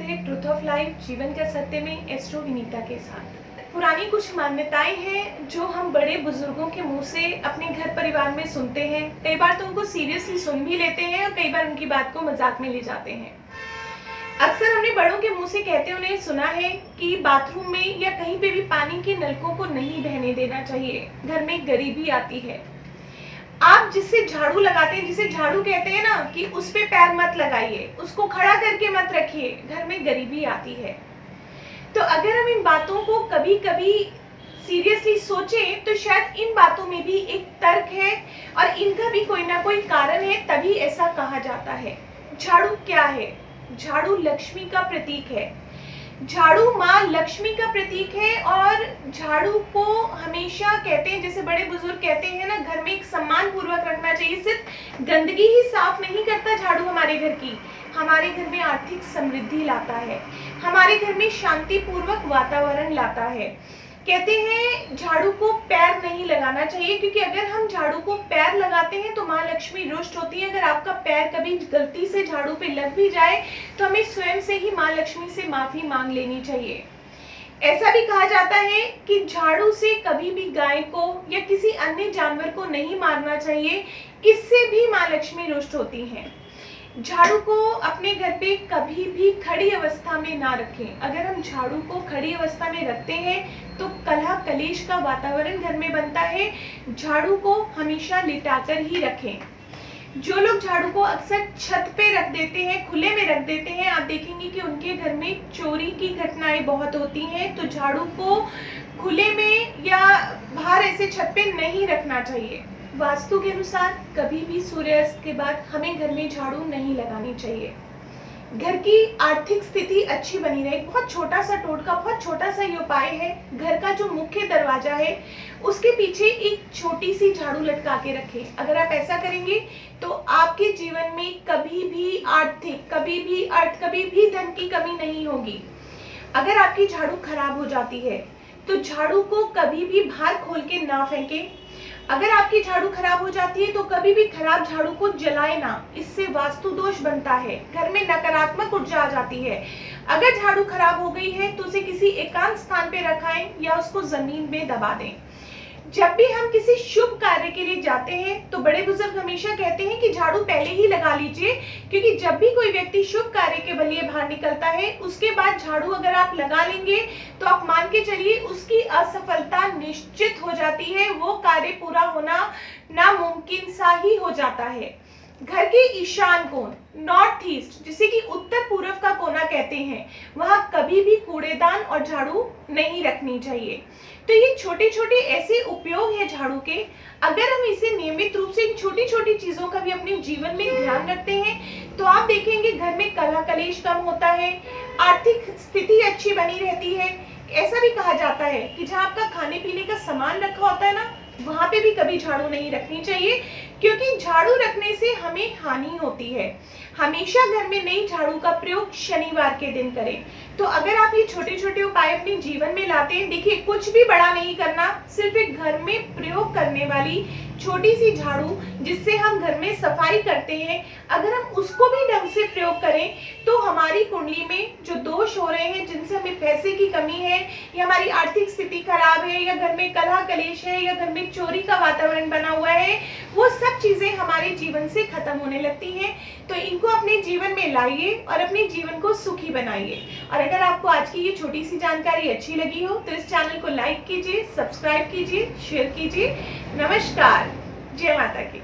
थे truth of life जीवन का सत्य में एस्ट्रो विनीता के साथ। पुरानी कुछ मान्यताएं हैं जो हम बड़े बुजुर्गों के मुंह से अपने घर परिवार में सुनते हैं। कई बार तो उनको सीरियसली सुन भी लेते हैं और कई बार उनकी बात को मजाक में ले जाते हैं। अक्सर हमने बड़ों के मुंह से कहते हुए सुना है कि बाथरूम में या कहीं पे भी पानी के नलकों को नहीं बहने देना चाहिए, घर में गरीबी आती है। आप जिससे झाड़ू लगाते हैं, जिसे झाड़ू कहते हैं ना, कि उस पे पैर मत लगाइए, उसको खड़ा करके मत रखिए, घर में गरीबी आती है। तो अगर हम इन बातों को कभी कभी सीरियसली सोचें तो शायद इन बातों में भी एक तर्क है और इनका भी कोई ना कोई कारण है, तभी ऐसा कहा जाता है। झाड़ू क्या है? झाड़ू लक्ष्मी का प्रतीक है। झाड़ू माँ लक्ष्मी का प्रतीक है और झाड़ू को हमेशा कहते हैं, जैसे बड़े बुजुर्ग कहते हैं ना, घर में एक सम्मान पूर्वक रखना चाहिए। सिर्फ गंदगी ही साफ नहीं करता झाड़ू हमारे घर की, हमारे घर में आर्थिक समृद्धि लाता है, हमारे घर में शांति पूर्वक वातावरण लाता है। कहते हैं झाड़ू को पैर नहीं लगाना चाहिए, क्योंकि अगर हम झाड़ू को पैर लगाते हैं तो माँ लक्ष्मी रुष्ट होती है। अगर आपका पैर कभी गलती से झाड़ू पे लग भी जाए तो हमें स्वयं से ही माँ लक्ष्मी से माफी मांग लेनी चाहिए। ऐसा भी कहा जाता है कि झाड़ू से कभी भी गाय को या किसी अन्य जानवर को नहीं मारना चाहिए, इससे भी माँ लक्ष्मी रुष्ट होती हैं। झाड़ू को अपने घर पे कभी भी खड़ी अवस्था में ना रखें। अगर हम झाड़ू को खड़ी अवस्था में रखते हैं तो कलह कलेश का वातावरण घर में बनता है। झाड़ू को हमेशा लिटाकर ही रखें। जो लोग झाड़ू को अक्सर छत पे रख देते हैं, खुले में रख देते हैं, आप देखेंगे कि उनके घर में चोरी की घटनाएं बहुत होती हैं। तो झाड़ू को खुले में या बाहर ऐसे छत पे नहीं रखना चाहिए। वास्तु के अनुसार कभी भी सूर्यास्त के बाद हमें घर में झाड़ू नहीं लगानी चाहिए। घर की आर्थिक स्थिति अच्छी बनी रहे, बहुत छोटा सा टोटका, बहुत छोटा सा ये उपाय है। घर का जो मुख्य दरवाजा है उसके पीछे एक छोटी सी झाड़ू लटका के रखें। अगर आप ऐसा करेंगे तो आपके जीवन में कभी भी आर्थिक, कभी भी कभी भी धन की कमी नहीं होगी। अगर आपकी झाड़ू खराब हो जाती है तो झाड़ू को कभी भी बाहर खोल के ना फेंकें। अगर आपकी झाड़ू खराब हो जाती है तो कभी भी खराब झाड़ू को जलाए ना, इससे वास्तु दोष बनता है, घर में नकारात्मक ऊर्जा आ जाती है। अगर झाड़ू खराब हो गई है तो उसे किसी एकांत स्थान पे रखाएं या उसको जमीन में दबा दें। जब भी हम किसी शुभ कार्य के लिए जाते हैं तो बड़े बुजुर्ग हमेशा कहते हैं कि झाड़ू पहले ही लगा लीजिए, क्योंकि जब भी कोई व्यक्ति शुभ कार्य के लिए बाहर निकलता है उसके बाद झाड़ू अगर आप लगा लेंगे तो आप मान के चलिए उसकी असफलता निश्चित हो जाती है, वो कार्य पूरा होना नामुमकिन सा ही हो जाता है। घर के ईशान कोण, नॉर्थ ईस्ट, जिसे कि उत्तर पूर्व का कोना कहते हैं, वहां कभी भी कूड़ेदान और झाड़ू नहीं रखनी चाहिए। तो ये छोटे छोटे ऐसे उपयोग है झाड़ू के। अगर हम इसे नियमित रूप से इन छोटी छोटी चीजों का भी अपने जीवन में ध्यान रखते हैं तो आप देखेंगे घर में कलह कलेश कम होता है, आर्थिक स्थिति अच्छी बनी रहती है। ऐसा भी कहा जाता है कि जहाँ आपका खाने पीने का सामान रखा होता है ना, वहां पे भी कभी झाड़ू नहीं रखनी चाहिए, क्योंकि झाड़ू रखने से हमें हानि होती है। हमेशा घर में नई झाड़ू का प्रयोग शनिवार के दिन करें। तो अगर आप ये छोटे छोटे उपाय अपने जीवन में लाते हैं, देखिए कुछ भी बड़ा नहीं करना, सिर्फ एक घर में प्रयोग करने वाली छोटी सी झाड़ू जिससे हम घर में सफाई करते हैं, अगर हम उसको भी ढंग से प्रयोग करें तो हमारी कुंडली में जो दोष हो रहे हैं, जिनसे हमें पैसे की कमी है या हमारी आर्थिक स्थिति खराब है या घर में कलह कलेश है या घर में चोरी का वातावरण बना हुआ है, वो सब चीजें हमारे जीवन से खत्म होने लगती हैं। तो इनको अपने जीवन में लाइए और अपने जीवन को सुखी बनाइए। और अगर आपको आज की ये छोटी सी जानकारी अच्छी लगी हो तो इस चैनल को लाइक कीजिए, सब्सक्राइब कीजिए, शेयर कीजिए। नमस्कार, जय माता की।